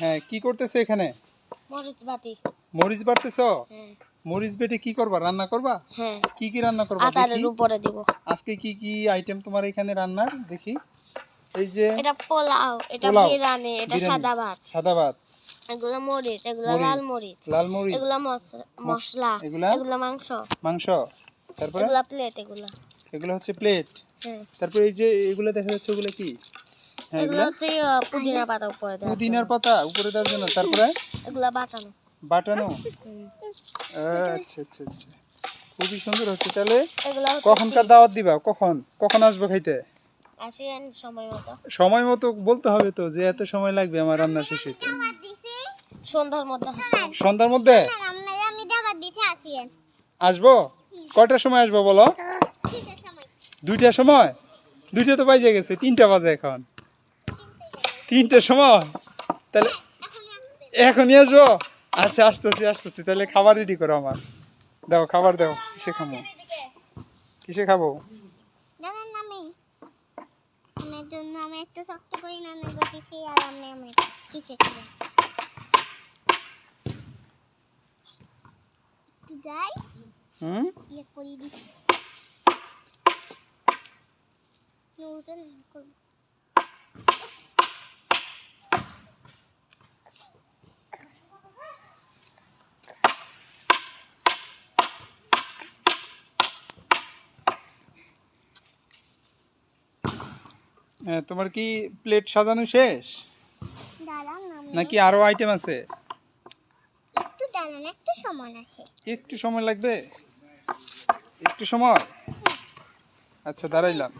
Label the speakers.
Speaker 1: হ্যাঁ, কি করতেছো এখানে?
Speaker 2: মরিচ বাটি।
Speaker 1: মরিচ বাটতেছো?
Speaker 2: হ্যাঁ।
Speaker 1: মরিচ বেটে কি করবা? রান্না করবা?
Speaker 2: হ্যাঁ।
Speaker 1: কি কি রান্না করবা দেখি?
Speaker 2: আচারের উপরে দিব।
Speaker 1: আজকে কি কি আইটেম তোমার এখানে রান্নার দেখি? এই যে
Speaker 2: এটা পোলাও, এটা
Speaker 1: পোলাও,
Speaker 2: বিরিয়ানি, এটা
Speaker 1: বিরিয়ানি,
Speaker 2: সাদা ভাত।
Speaker 1: সাদা ভাত,
Speaker 2: এগুলো মরিচ, এগুলো লাল মরিচ,
Speaker 1: লাল মরিচ,
Speaker 2: এগুলো মশলা,
Speaker 1: এগুলা
Speaker 2: এগুলো মাংস,
Speaker 1: মাংস, তারপরে
Speaker 2: এগুলো প্লেট, এগুলো।
Speaker 1: এগুলো হচ্ছে প্লেট।
Speaker 2: হ্যাঁ।
Speaker 1: তারপরে এই যে এগুলো দেখা যাচ্ছে ওগুলো কি? হ্যাঁ,
Speaker 2: এগুলো হচ্ছে পুদিনা পাতা উপরে দেওয়ার জন্য।
Speaker 1: পুদিনার পাতা উপরে দেওয়ার জন্য। তারপরে
Speaker 2: এগুলো বাটানো।
Speaker 1: বাটানো।
Speaker 2: হুম।
Speaker 1: আচ্ছা আচ্ছা আচ্ছা, খুবই সুন্দর হচ্ছে। তাহলে
Speaker 2: এগুলো হচ্ছে
Speaker 1: কখনকার দাওয়াত দিবা? কখন কখন আসবো খাইতে?
Speaker 2: আসেন সময় মতো।
Speaker 1: সময় মতো বলতে হবে তো, যে এত সময় লাগবে আমার রান্না শেষ হইতে।
Speaker 2: সন্ধ্যার মধ্যে আসেন।
Speaker 1: সন্ধ্যার মধ্যে
Speaker 2: আমি দাওয়াত দিতে আসেন।
Speaker 1: আসবো? কয়টার সময় আসবো বলো? 2টার সময়? 2টা তো বাজে গেছে, 3টা বাজে এখন। 3টার সময়? তাহলে এখনই আসবো? আচ্ছা, আসতেছি আসতেছি। তাহলে খাবার রেডি করো আমার। দাও খাবার দাও। কিসে খাবো? কিসে খাবো?
Speaker 2: জানেন আমি আমার জন্য আমি একটু শক্ত করি না নেব টিফি আর আমি কিসে খাবেন? যাই ইয়ে করি দিছি নতুন করব।
Speaker 1: তোমার কি প্লেট সাজানো শেষ
Speaker 2: দাঁড়ান
Speaker 1: নাকি আরো আইটেম আছে?
Speaker 2: একটু দাঁড়ান, একটু সময় আছে।
Speaker 1: একটু সময় লাগবে? একটু সময়? আচ্ছা, দাঁড়াইলাম।